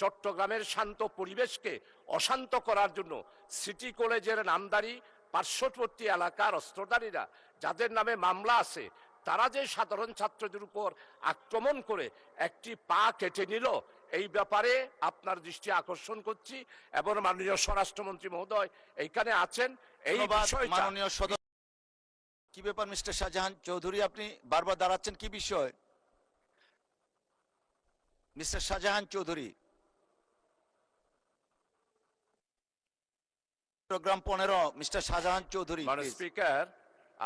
চট্টগ্রামের শান্ত পরিবেশকে অশান্ত করার জন্য সিটি কলেজের নামদারি পার্শ্ববর্তী এলাকার অস্ত্রধারীরা যাদের নামে মামলা আছে তারা যে সাধারণ ছাত্রদের উপর আক্রমণ করে একটি পা কেটে নিল, এই ব্যাপারে আপনার দৃষ্টি আকর্ষণ করছি এবং মাননীয় স্বরাষ্ট্রমন্ত্রী মহোদয় এইখানে আছেন। এই বিষয়টা মাননীয় সদস্য, কি ব্যাপার মিস্টার শাহজাহান চৌধুরী, আপনি বারবার দাঁড়াচ্ছেন, কি বিষয়? Mister Shahjahan Chowdhury, program 15, mister Shahjahan Chowdhury. মাননীয় স্পিকার,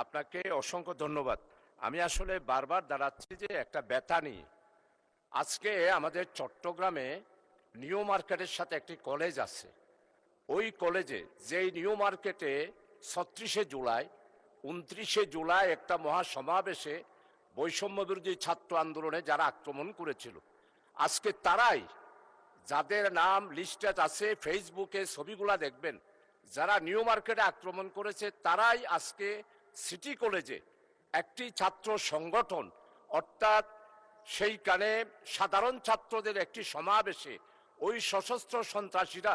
আপনাকে অসংখ্য ধন্যবাদ। আমি আসলে বারবার দাঁড়াচ্ছি যে একটা ব্যথা নিয়ে। আজকে আমাদের চট্টগ্রামে নিউ মার্কেটের সাথে একটি কলেজ আছে। ওই কলেজে যেই নিউ মার্কেটে 36শে জুলাই 29শে জুলাই একটা মহাসমাবেশে বৈষম্য বিরোধী ছাত্র আন্দোলনে যারা আক্রমণ করেছিল, আজকে তারাই, যাদের নাম লিস্টেড আছে, ফেসবুকে ছবিগুলা দেখবেন, যারা নিউ মার্কেটে আক্রমণ করেছে তারাই আজকে সিটি কলেজে একটি ছাত্র সংগঠন, অর্থাৎ সেইখানে সাধারণ ছাত্রদের একটি সমাবেশে ওই সশস্ত্র সন্ত্রাসীরা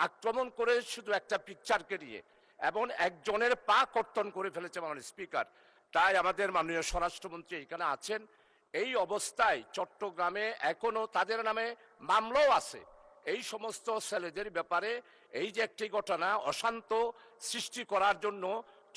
আক্রমণ করে শুধু একটা পিকচারকে নিয়ে এবং একজনের পা কর্তন করে ফেলেছে মাননীয় স্পিকার। তাই আমাদের মাননীয় স্বরাষ্ট্রমন্ত্রী এখানে আছেন। এই অবস্থায় চট্টগ্রামে এখনো তাদের নামে মামলাও আছে। এই সমস্ত ছেলেদের ব্যাপারে এই যে একটি ঘটনা অশান্ত সৃষ্টি করার জন্য,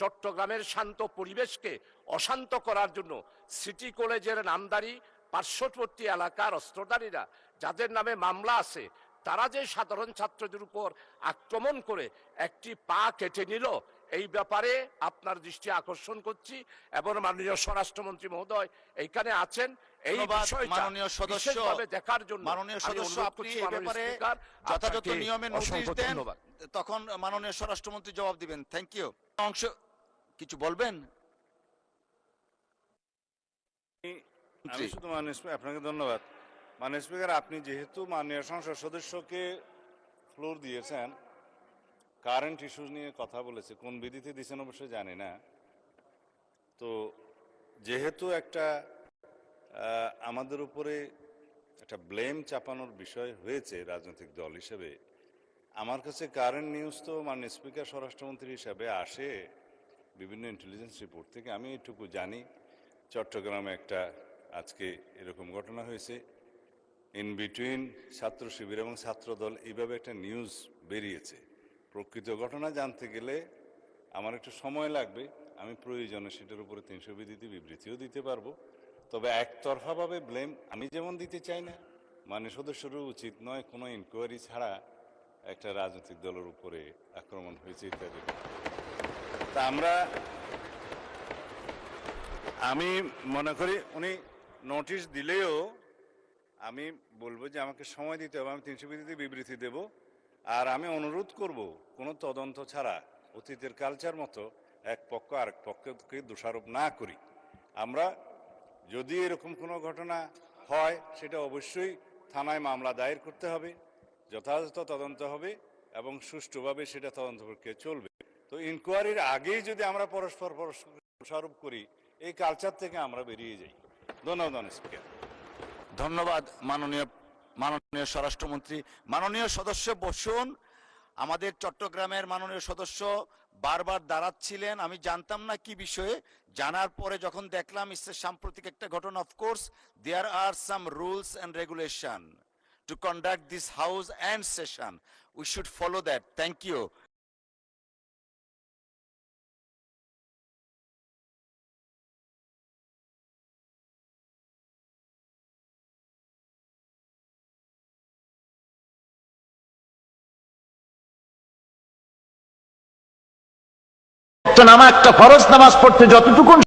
চট্টগ্রামের শান্ত পরিবেশকে অশান্ত করার জন্য সিটি কলেজের নামদারি পার্শ্ববর্তী এলাকার অস্ত্রধারীরা যাদের নামে মামলা আছে তারা যে সাধারণ ছাত্রদের উপর আক্রমণ করে একটি পা কেটে নিল, এই ব্যাপারে আপনার দৃষ্টি আকর্ষণ করছি এবং মাননীয় স্বরাষ্ট্রমন্ত্রী মহোদয় এইখানে আছেন। এই বিষয়টা মাননীয় সদস্য দেখার জন্য মাননীয় সদস্য আপনি এই ব্যাপারে যথাযথ নিয়মে নোটিশ দেন, তখন মাননীয় স্বরাষ্ট্রমন্ত্রী জবাব দিবেন। Thank you. অংশ কিছু বলবেন? আমি শুধু মাননীয় স্পিকার, আপনাকে ধন্যবাদ। মাননীয় স্পিকার, আপনি যেহেতু মাননীয় সংসদ সদস্যকে ফ্লোর দিয়েছেন, কারেন্ট ইস্যুজ নিয়ে কথা বলেছে, কোন বিধিতে দিয়েছেন অবশ্যই জানি না। তো যেহেতু একটা আমাদের উপরে একটা ব্লেম চাপানোর বিষয় হয়েছে রাজনৈতিক দল হিসেবে, আমার কাছে কারেন্ট নিউজ তো মাননীয় স্পিকার স্বরাষ্ট্রমন্ত্রী হিসাবে আসে বিভিন্ন ইন্টেলিজেন্স রিপোর্ট থেকে। আমি এটুকু জানি চট্টগ্রামে একটা আজকে এরকম ঘটনা হয়েছে, ইন বিটুইন ছাত্র শিবির এবং ছাত্রদল, এইভাবে একটা নিউজ বেরিয়েছে। প্রকৃত ঘটনা জানতে গেলে আমার একটু সময় লাগবে। আমি প্রয়োজনে সেটার উপরে 300 বিধিতে বিবৃতিও দিতে পারবো। তবে একতরফাভাবে ব্লেম আমি যেমন দিতে চাই না, মানে সদস্যরও উচিত নয় কোনো ইনকোয়ারি ছাড়া একটা রাজনৈতিক দলের উপরে আক্রমণ হয়েছে ইত্যাদি। তা আমি মনে করি উনি নোটিশ দিলেও আমি বলবো যে আমাকে সময় দিতে হবে, আমি 300 বিধিতে বিবৃতি দেব। আর আমি অনুরোধ করব কোনো তদন্ত ছাড়া অতীতের কালচার মতো এক পক্ষ আরেক পক্ষকে দোষারোপ না করি। আমরা যদি এরকম কোনো ঘটনা হয় সেটা অবশ্যই থানায় মামলা দায়ের করতে হবে, যথাযথ তদন্ত হবে এবং সুষ্ঠুভাবে সেটা তদন্ত প্রক্রিয়া চলবে। তো ইনকোয়ারির আগেই যদি আমরা পরস্পর দোষারোপ করি, এই কালচার থেকে আমরা বেরিয়ে যাই। ধন্যবাদ স্পিকার। ধন্যবাদ মাননীয় স্বরাষ্ট্রমন্ত্রী। মাননীয় সদস্য বসুন। আমাদের চট্টগ্রামের মাননীয় সদস্য বারবার দাঁড়াচ্ছিলেন, আমি জানতাম না কি বিষয়ে। জানার পরে যখন দেখলাম সাম্প্রতিক একটা ঘটনা, of course there are some rules and regulation to conduct this house and session, we should follow that. Thank you. নামা একটা ফরজ নামাজ পড়তে যতটুকু